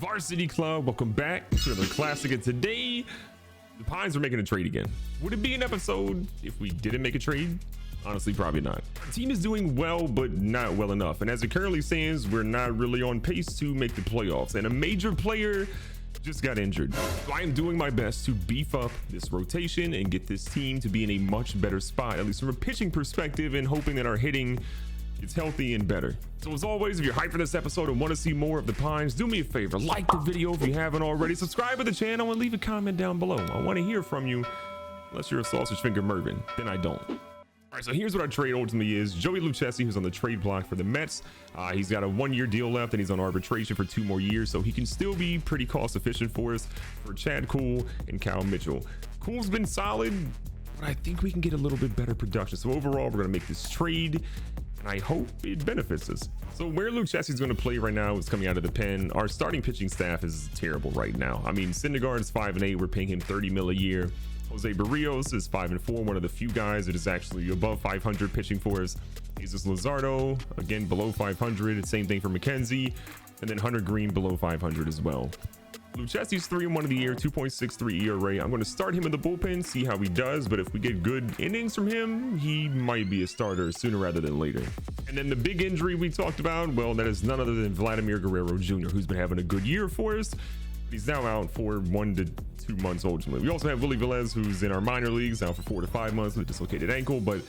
Varsity Club, welcome back to another classic, and today the Pines are making a trade again. Would it be an episode if we didn't make a trade? Honestly, probably not. The team is doing well, but not well enough, and as it currently stands, we're not really on pace to make the playoffs, and a major player just got injured. So I am doing my best to beef up this rotation and get this team to be in a much better spot, at least from a pitching perspective, and hoping that our hitting gets healthy and better. So as always, if you're hyped for this episode and want to see more of the Pines, do me a favor, like the video if you haven't already, subscribe to the channel, and leave a comment down below. I want to hear from you, unless you're a sausage finger Mervin, then I don't. All right, so here's what our trade ultimately is. Joey Lucchesi, who's on the trade block for the Mets, he's got a 1-year deal left, and he's on arbitration for 2 more years, so he can still be pretty cost efficient for us for Chad Kuhl and Cal Mitchell. Kuhl's been solid, but I think we can get a little bit better production. So overall, we're gonna make this trade, and I hope it benefits us. So where Lucchesi is going to play right now is coming out of the pen. Our starting pitching staff is terrible right now. I mean, Syndergaard is 5-8. We're paying him $30 million a year. Jose Barrios is 5-4, one of the few guys that is actually above 500 pitching for us. Jesus Luzardo, again, below 500. Same thing for McKenzie. And then Hunter Green below 500 as well. Lucchesi's 3-1 of the year, 2.63 ERA. I'm going to start him in the bullpen, see how he does, but if we get good innings from him, he might be a starter sooner rather than later. And then the big injury we talked about, well, that is none other than Vladimir Guerrero Jr., who's been having a good year for us. He's now out for 1 to 2 months ultimately. We also have Willie Velez, who's in our minor leagues, out for 4 to 5 months with a dislocated ankle, but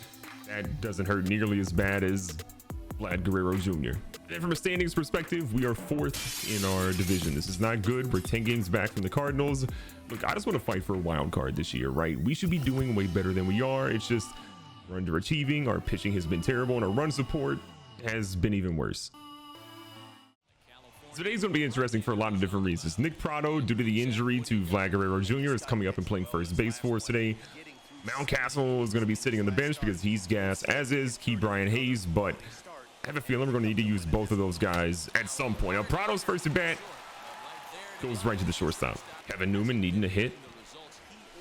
that doesn't hurt nearly as bad as Vlad Guerrero Jr. And from a standings perspective, we are 4th in our division. This is not good. We're 10 games back from the Cardinals. Look, I just want to fight for a wild card this year, right? We should be doing way better than we are. It's just we're underachieving. Our pitching has been terrible, and our run support has been even worse. Today's going to be interesting for a lot of different reasons. Nick Prado, due to the injury to Vlad Guerrero Jr., is coming up and playing first base for us today. Mountcastle is going to be sitting on the bench because he's gas, as is Brian Hayes, but I have a feeling we're going to need to use both of those guys at some point. Now, Prado's first at bat goes right to the shortstop. Kevin Newman needing a hit.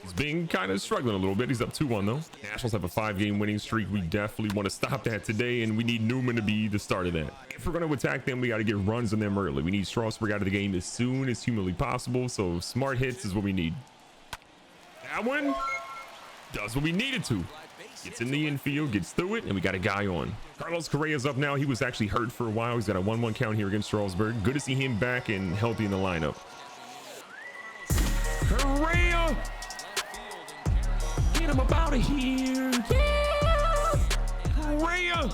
He's been kind of struggling a little bit. He's up 2-1 though. Nationals have a 5-game winning streak. We definitely want to stop that today, and we need Newman to be the start of that. If we're going to attack them, we got to get runs on them early. We need Strasburg out of the game as soon as humanly possible, so smart hits is what we need. That one does what we needed to. Gets in the infield, gets through it, and we got a guy on. Carlos Correa's up now. He was actually hurt for a while. He's got a 1-1 count here against Strasburg. Good to see him back and healthy in the lineup. Correa! Get him up out of here! Yeah! Correa!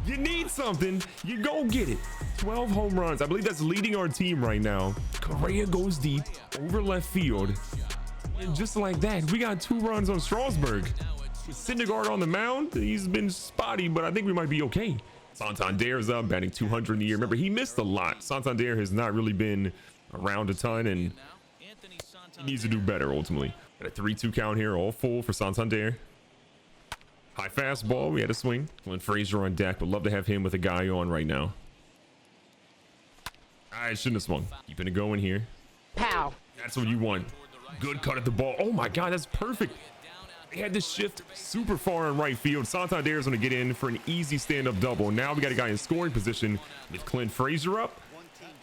You need something, you go get it. 12 home runs. I believe that's leading our team right now. Correa goes deep over left field. And just like that, we got 2 runs on Strasburg. With Syndergaard on the mound, he's been spotty, but I think we might be okay. Santander's up, batting 200 in the year. Remember, he missed a lot. Santander has not really been around a ton, and he needs to do better ultimately. Got a 3-2 count here, all full for Santander. High fastball, we had a swing. Clint Frazier on deck, but love to have him with a guy on right now. I shouldn't have swung. Keeping it going here. Pow. That's what you want. Good cut at the ball. Oh my God, that's perfect. They had this shift super far in right field. Santander is going to get in for an easy stand-up double. Now we got a guy in scoring position with Clint Frazier up.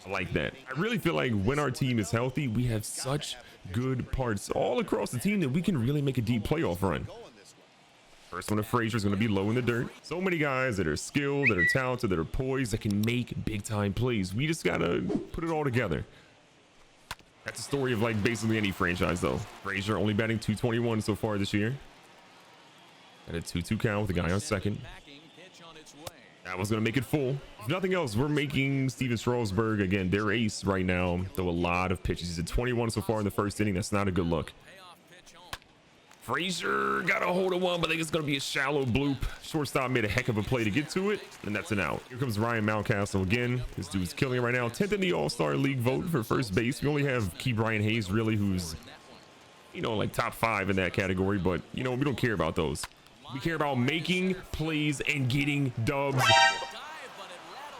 I like that. I really feel like when our team is healthy, we have such good parts all across the team that we can really make a deep playoff run. First one of Frazier is going to be low in the dirt. So many guys that are skilled, that are talented, that are poised, that can make big-time plays. We just got to put it all together. That's the story of like basically any franchise though. Frazier only batting 221 so far this year. At a 2-2 count with a guy on second. That was going to make it full. If nothing else, we're making Steven Strasburg, again, their ace right now, throw a lot of pitches. He's at 21 so far in the first inning. That's not a good look. Frazier got a hold of one, but I think it's going to be a shallow bloop. Shortstop made a heck of a play to get to it, and that's an out. Here comes Ryan Mountcastle again. This dude's killing it right now. 10th in the All-Star League vote for first base. We only have Brian Hayes, really, who's, you know, like top 5 in that category, but, you know, we don't care about those. We care about making plays and getting dubs.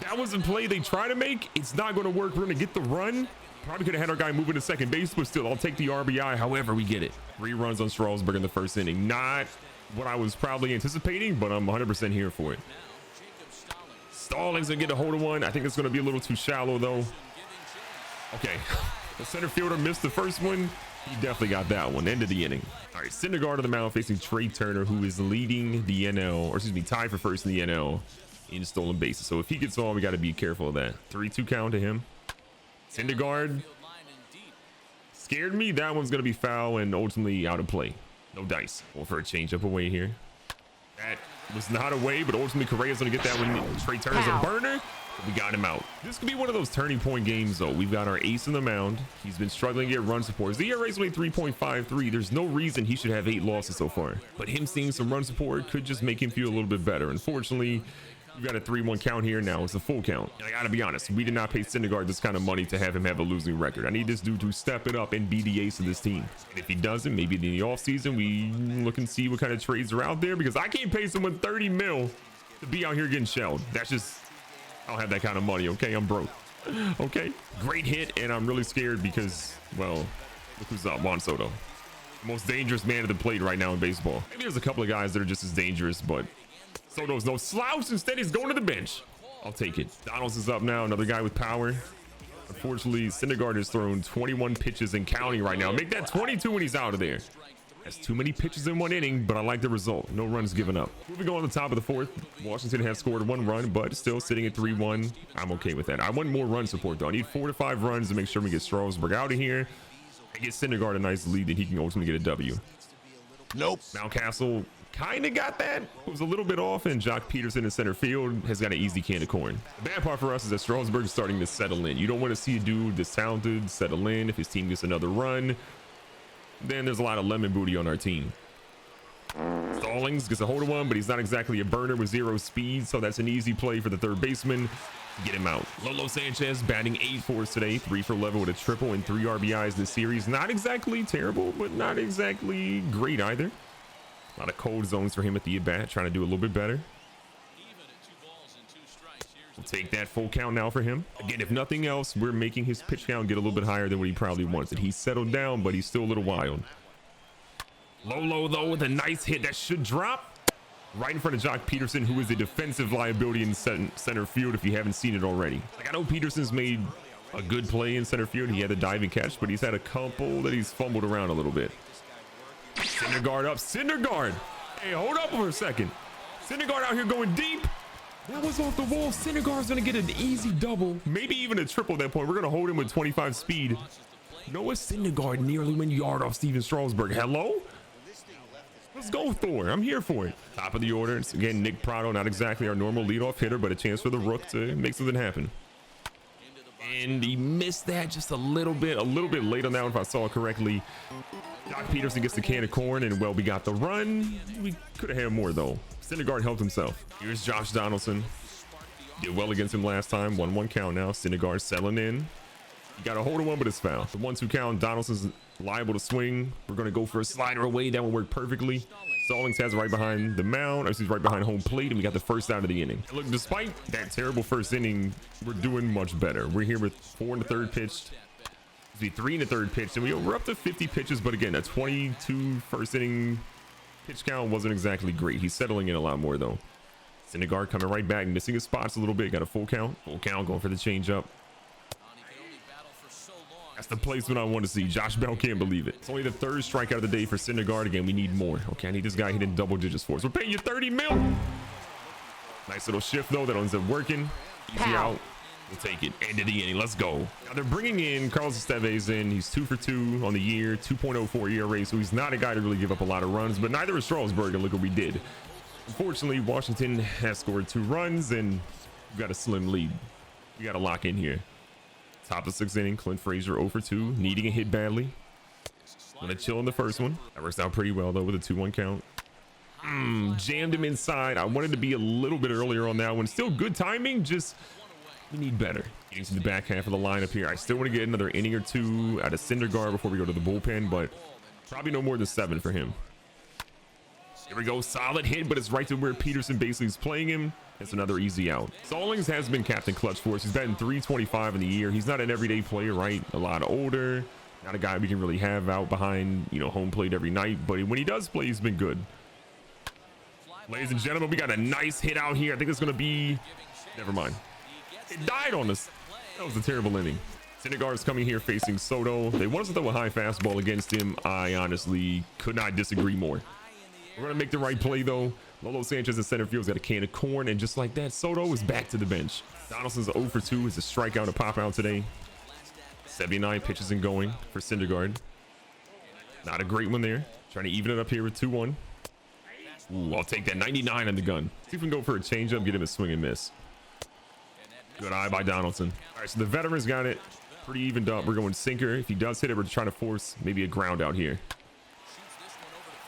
That was a play they try to make. It's not going to work. We're going to get the run. Probably could have had our guy moving to second base, but still, I'll take the RBI. However, we get it. 3 runs on Strasburg in the first inning. Not what I was probably anticipating, but I'm 100% here for it. Stallings gonna get a hold of one. I think it's gonna be a little too shallow though. Okay, the center fielder missed the first one. He definitely got that one. End of the inning. All right, Syndergaard on the mound facing Trey Turner, who is leading the NL, or excuse me, tied for first in the NL in stolen bases. So if he gets on, we got to be careful of that. 3-2 count to him. Syndergaard scared me. That one's going to be foul and ultimately out of play. No dice. Going for a changeup away here. That was not away, but ultimately Correa's going to get that one. Trey Turner's a burner. We got him out. This could be one of those turning point games, though. We've got our ace in the mound. He's been struggling to get run support. The ERA is only 3.53. There's no reason he should have 8 losses so far. But him seeing some run support could just make him feel a little bit better. Unfortunately, we've got a 3-1 count here now. It's a full count. And I gotta be honest, we did not pay Syndergaard this kind of money to have him have a losing record. I need this dude to step it up and be the ace of this team. And if he doesn't, maybe in the offseason, we look and see what kind of trades are out there, because I can't pay someone 30 mil to be out here getting shelled. That's just, I don't have that kind of money. Okay, I'm broke. Okay, great hit, and I'm really scared because, well, look who's up. Juan Soto, most dangerous man at the plate right now in baseball. Maybe there's a couple of guys that are just as dangerous, but Soto's no slouch. Instead, he's going to the bench. I'll take it. Donaldson's up now, another guy with power. Unfortunately, Syndergaard has thrown 21 pitches and counting right now. Make that 22 when he's out of there. That's too many pitches in one inning, but I like the result. No runs given up. Moving on to the top of the fourth, Washington has scored 1 run, but still sitting at 3-1. I'm okay with that. I want more run support, though. I need 4 to 5 runs to make sure we get Strasburg out of here and get Syndergaard a nice lead that he can ultimately get a W. Nope. Mountcastle kind of got that. It was a little bit off, and Jock Peterson in center field has got an easy can of corn. The bad part for us is that Strasburg is starting to settle in. You don't want to see a dude this talented settle in. If his team gets another run, then there's a lot of lemon booty on our team. Stallings gets a hold of one, but he's not exactly a burner with 0 speed, so that's an easy play for the third baseman. Get him out. Lolo Sanchez batting 8 for us today, 3 for 11 with a triple and 3 RBIs this series. Not exactly terrible, but not exactly great either. A lot of cold zones for him at the at-bat, trying to do a little bit better. We'll take that full count now for him. Again, if nothing else, we're making his pitch count get a little bit higher than what he probably wants. And he's settled down, but he's still a little wild. Lolo, though, with a nice hit that should drop right in front of Jock Peterson, who is a defensive liability in center field if you haven't seen it already. Like, I know Peterson's made a good play in center field. He had a diving catch, but he's had a couple that he's fumbled around a little bit. Syndergaard up. Syndergaard. Hey, hold up for a second. Syndergaard out here going deep. That was off the wall. Syndergaard's going to get an easy double, maybe even a triple at that point. We're going to hold him with 25 speed. Noah Syndergaard nearly went yard off Steven Strasburg. Hello? Let's go, Thor. I'm here for it. Top of the order. It's, again, Nick Prado, not exactly our normal leadoff hitter, but a chance for the Rook to make something happen. And he missed that just a little bit late on that one, if I saw it correctly. Jock Peterson gets the can of corn, and well, we got the run. We could have had more, though. Syndergaard helped himself. Here's Josh Donaldson. Did well against him last time. 1-1 count now. Syndergaard settling in. You got a hold of one, but it's foul. The 1-2 count. Donaldson's liable to swing. We're going to go for a slider away. That one worked perfectly. Stallings has it right behind the mound. He's right behind home plate, and we got the first out of the inning. And look, despite that terrible first inning, we're doing much better. We're here with 4 in the third pitched. 3 in the third pitch, and we're up to 50 pitches, but again, that 22 first inning pitch count wasn't exactly great. He's settling in a lot more, though. Syndergaard coming right back, missing his spots a little bit. Got a full count, going for the changeup. That's the placement I want to see. Josh Bell can't believe it. It's only the 3rd strikeout of the day for Syndergaard. Again, we need more. Okay, I need this guy hitting double digits for us. We're paying you 30 mil. Nice little shift, though. That ends up working. Easy out. We'll take it. End of the inning. Let's go. Now they're bringing in Carlos Estevez in. He's 2 for 2 on the year, 2.04 ERA, so he's not a guy to really give up a lot of runs, but neither is Strasburg, and look what we did. Unfortunately, Washington has scored 2 runs, and we've got a slim lead. We got to lock in here. Top of the 6th inning, Clint Frazier 0 for 2, needing a hit badly. Gonna chill in the first one. That works out pretty well, though, with a 2-1 count. Jammed him inside. I wanted to be a little bit earlier on that one. Still good timing, just we need better. Getting to the back half of the lineup here. I still want to get another inning or 2 out of Syndergaard before we go to the bullpen, but probably no more than 7 for him. Here we go. Solid hit, but it's right to where Peterson basically is playing him. That's another easy out. Stallings has been captain clutch for us. He's batting .325 in the year. He's not an everyday player, right? A lot older. Not a guy we can really have out behind, home plate every night. But when he does play, he's been good. Ladies and gentlemen, we got a nice hit out here. I think it's going to be... Never mind. It died on us. That was a terrible inning. Syndergaard's coming here facing Soto. They want us to throw a high fastball against him. I honestly could not disagree more. We're going to make the right play, though. Lolo Sanchez in center field's got a can of corn, and just like that, Soto is back to the bench. Donaldson's 0 for 2. Is a strikeout, a pop out today. 79 pitches and going for Syndergaard. Not a great one there. Trying to even it up here with 2-1. Ooh, I'll take that. 99 on the gun. See if we can go for a changeup, get him a swing and miss. Good eye by Donaldson. All right, so the veterans got it pretty evened up. We're going sinker. If he does hit it, we're trying to force maybe a ground out here.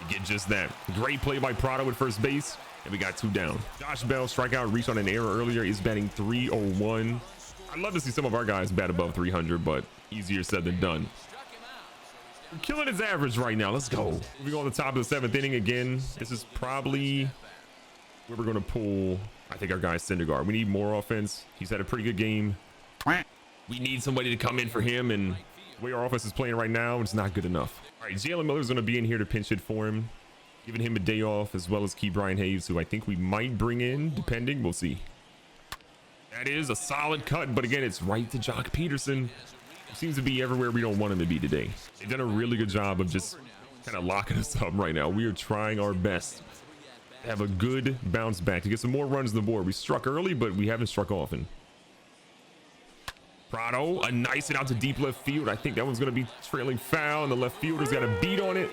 You get just that. Great play by Prado at first base, and we got 2 down. Josh Bell, strikeout, reached on an error earlier, is batting 301. I'd love to see some of our guys bat above 300, but easier said than done. We're killing his average right now. Let's go. Moving on to the top of the 7th inning again. This is probably where we're going to pull, I think, our guy Syndergaard. We need more offense. He's had a pretty good game. We need somebody to come in for him, and the way our offense is playing right now, it's not good enough. All right, Jalen Miller's going to be in here to pinch hit for him, giving him a day off, as well as Brian Hayes, who I think we might bring in, depending. We'll see. That is a solid cut, but again, it's right to Jock Peterson. He seems to be everywhere we don't want him to be today. They've done a really good job of just kind of locking us up right now. We are trying our best to have a good bounce back, to get some more runs on the board. We struck early, but we haven't struck often. Prado, a nice hit out to deep left field. I think that one's going to be trailing foul, and the left fielder's got a beat on it.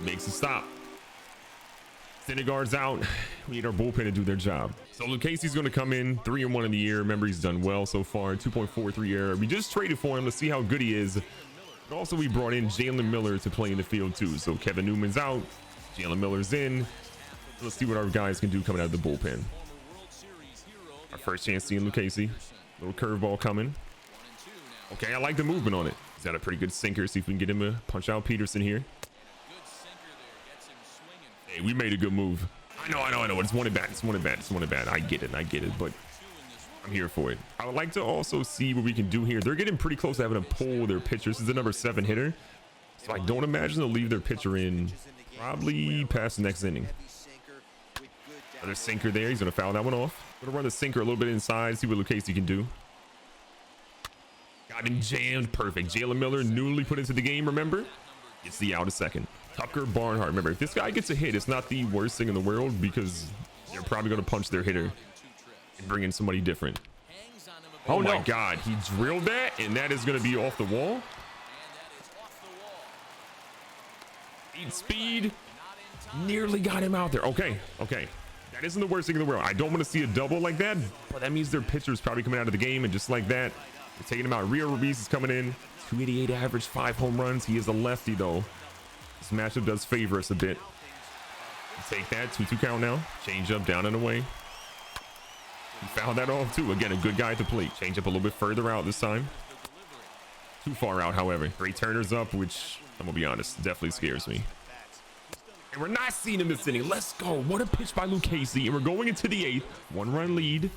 Makes a stop. Syndergaard's out. We need our bullpen to do their job. So Lucchese's going to come in 3-1 in the year. Remember, he's done well so far. 2.43 ERA. We just traded for him. Let's see how good he is. But also, we brought in Jalen Miller to play in the field too. So Kevin Newman's out. Jalen Miller's in. Let's see what our guys can do coming out of the bullpen. Our first chance seeing Lucchese. Little curveball coming. Okay, I like the movement on it. He's got a pretty good sinker. See if we can get him to punch out Peterson here. Hey, we made a good move. I know. It's one at bat. I get it, but I'm here for it. I would like to also see what we can do here. They're getting pretty close to having to pull their pitcher. This is the number 7 hitter. So I don't imagine they'll leave their pitcher in probably past the next inning. Another sinker there. He's going to foul that one off. Going to run the sinker a little bit inside, see what Lucchese can do. Got him jammed. Perfect. Jalen Miller, newly put into the game, remember? Gets the out a second. Tucker Barnhart. Remember, if this guy gets a hit, it's not the worst thing in the world, because they're probably going to punch their hitter and bring in somebody different. Oh my God. He drilled that, and that is going to be off the wall. 8 speed. Nearly got him out there. Okay. That isn't the worst thing in the world. I don't want to see a double like that, but that means their pitcher is probably coming out of the game, and just like that, they're taking him out. Rio Ruiz is coming in. 288 average, 5 home runs. He is a lefty, though. This matchup does favor us a bit. Take that. 2-2 count now. Change up, down and away. He fouled that off, too. Again, a good guy at the plate. Change up a little bit further out this time. Too far out, however. Great Turner's up, which, I'm going to be honest, definitely scares me. And we're not seeing him this inning. Let's go. What a pitch by Lucchese. And we're going into the 8th. 1-run lead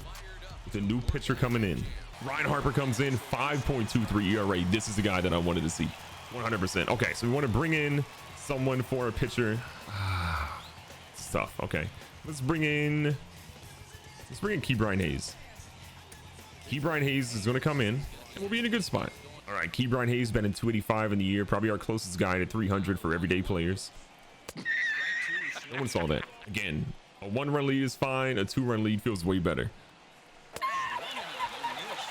with a new pitcher coming in. Ryan Harper comes in. 5.23 ERA. This is the guy that I wanted to see. 100%. Okay, so we want to bring in someone for a pitcher. It's tough. Okay. Let's bring in Brian Hayes. Brian Hayes is going to come in, and we'll be in a good spot. All right, Brian Hayes been in 285 in the year. Probably our closest guy to 300 for everyday players. No one saw that. Again, a 1-run lead is fine. A 2-run lead feels way better.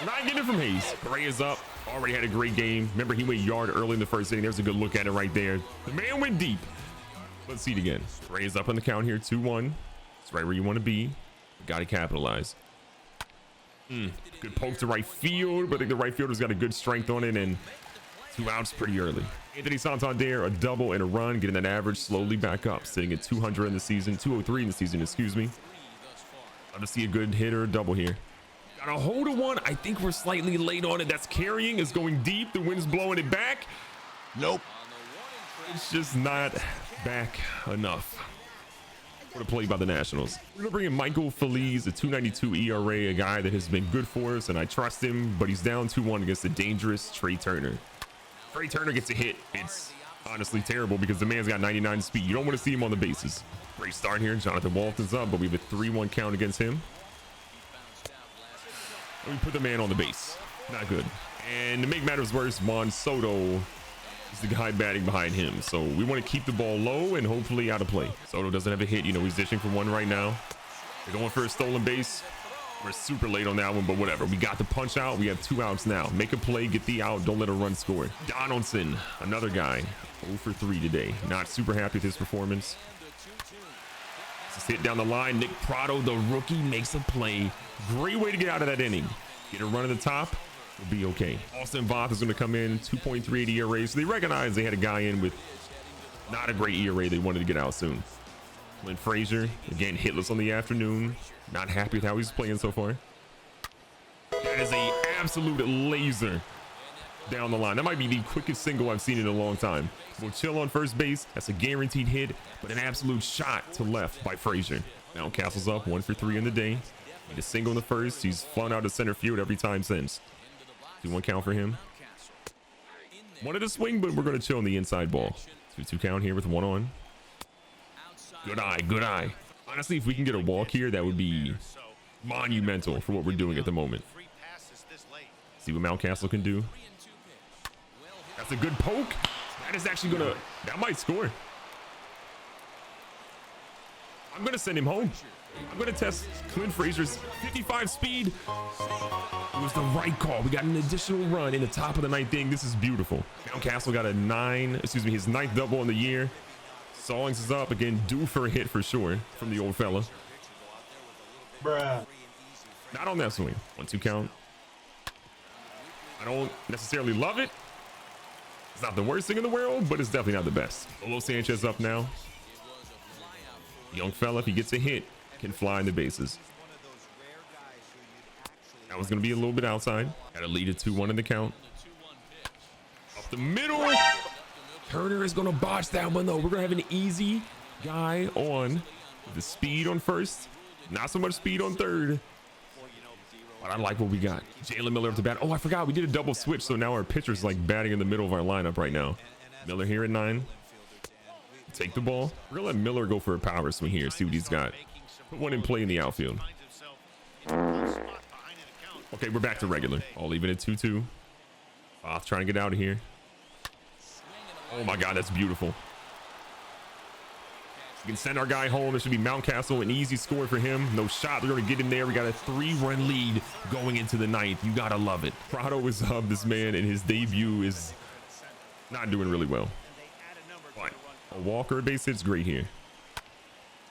Not getting it from Hayes. Gray is up. Already had a great game. Remember, he went yard early in the first inning. There's a good look at it right there. The man went deep. Let's see it again. Gray is up on the count here. 2-1. It's right where you want to be. Got to capitalize. Good poke to right field, but I think the right fielder's got a good strength on it, and 2 outs pretty early. Anthony Santander, a double and a run, getting that average slowly back up, sitting at 200 in the season, 203 in the season, excuse me. Love to see a good hit or a double here. Got a hold of one. I think we're slightly late on it. That's carrying, is going deep. The wind's blowing it back. Nope. It's just not back enough. What a play by the Nationals. We're gonna bring in Michael Feliz, a 292 ERA, a guy that has been good for us, and I trust him, but he's down 2-1 against the dangerous Trey Turner. Trey Turner gets a hit. It's honestly terrible because the man's got 99 speed. You don't want to see him on the bases. Great start here. Jonathan Walton's up, but we have a 3-1 count against him. Let me put the man on the base. Not good. And to make matters worse, Juan Soto is the guy batting behind him. So we want to keep the ball low and hopefully out of play. Soto doesn't have a hit. You know, he's dishing for one right now. They're going for a stolen base. We're super late on that one, but whatever. We got the punch out. We have 2 outs now. Make a play, get the out. Don't let a run score. Donaldson, another guy, 0 for 3 today. Not super happy with his performance. Just hit down the line. Nick Prado, the rookie, makes a play. Great way to get out of that inning. Get a run at the top. We'll be okay. Austin Voth is going to come in, 2.38 ERA. So they recognize they had a guy in with not a great ERA. They wanted to get out soon. Clint Frazier, again, hitless on the afternoon. Not happy with how he's playing so far. That is a absolute laser down the line. That might be the quickest single I've seen in a long time. We'll chill on first base. That's a guaranteed hit, but an absolute shot to left by Frazier. Mountcastle's up 1 for 3 in the day. Need a single in the first. He's flown out to center field every time since. 2-1 count for him. Wanted to swing, but we're going to chill on the inside ball. 2-2 count here with 1 on. Good eye, good eye. Honestly, if we can get a walk here, that would be monumental for what we're doing at the moment. See what Mountcastle can do. That's a good poke. That is actually gonna, that might score. I'm gonna send him home. I'm gonna test Clint Frazier's 55 speed. It was the right call. We got an additional run in the top of the 9th inning. This is beautiful. Mountcastle got his 9th double in the year. Stallings is up again, due for a hit for sure from the old fella. Bruh. Not on that swing. 1-2 count. I don't necessarily love it. It's not the worst thing in the world, but it's definitely not the best. Lolo Sanchez up now. Young fella, if he gets a hit, can fly in the bases. That was going to be a little bit outside. Got to lead it 2-1 in the count. Up the middle. Turner is going to botch that one, though. We're going to have an easy guy on the speed on first. Not so much speed on third. But I like what we got. Jalen Miller up to bat. Oh, I forgot. We did a double switch, so now our pitcher's like batting in the middle of our lineup right now. Miller here at 9. Take the ball. We're going to let Miller go for a power swing here. See what he's got. Put one in play in the outfield. Okay, we're back to regular. I'll leave it at 2-2. Off trying to get out of here. Oh my God, that's beautiful. We can send our guy home. It should be Mountcastle, an easy score for him. No shot. They're going to get in there. We got a 3-run lead going into the 9th. You got to love it. Prado is up, this man, and his debut is not doing really well. But a walker base hit's great here.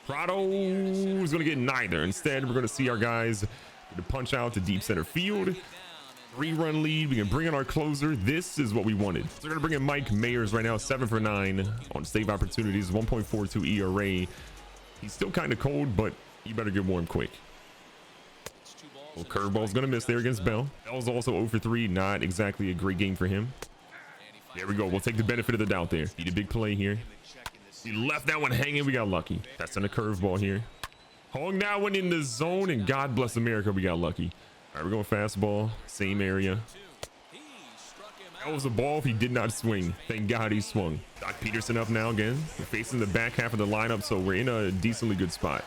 Prado is going to get neither. Instead, we're going to see our guys to punch out to deep center field. 3-run lead. We can bring in our closer. This is what we wanted. So we're gonna bring in Mike Mayers right now, 7 for 9 on save opportunities, 1.42 ERA. He's still kind of cold, but you better get warm quick. Well, curveball's gonna miss there against Bell. Bell's also 0 for 3. Not exactly a great game for him. There we go. We'll take the benefit of the doubt there. Need a big play here. He left that one hanging. We got lucky. That's on a curveball here. Hung that one in the zone, and God bless America, we got lucky. All right, we're going fastball, same area. That was a ball if he did not swing. Thank God he swung. Doc Peterson up now again. We're facing the back half of the lineup, so we're in a decently good spot.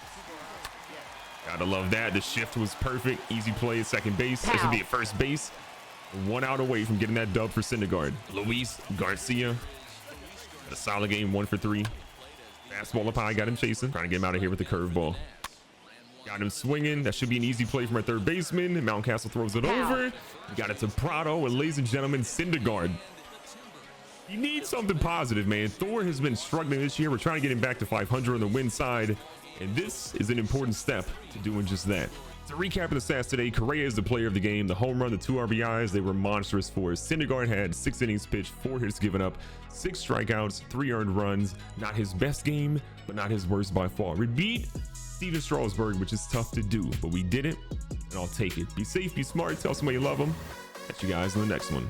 Gotta love that. The shift was perfect. Easy play at second base. This would be at first base. 1 out away from getting that dub for Syndergaard. Luis Garcia. Got a solid game, 1 for 3. Fastball up high, got him chasing. Trying to get him out of here with the curveball. Got him swinging. That should be an easy play from our third baseman. Mountcastle throws it over. We got it to Prado, and ladies and gentlemen, Syndergaard. He needs something positive, man. Thor has been struggling this year. We're trying to get him back to 500 on the win side, and this is an important step to doing just that. To recap of the stats today, Correa is the player of the game. The home run, the 2 RBIs, they were monstrous for us. Syndergaard had 6 innings pitched, 4 hits given up, 6 strikeouts, 3 earned runs. Not his best game, but not his worst by far. We beat Steven Strasburg, which is tough to do, but we did it, and I'll take it. Be safe, be smart, tell somebody you love them. Catch you guys in the next one.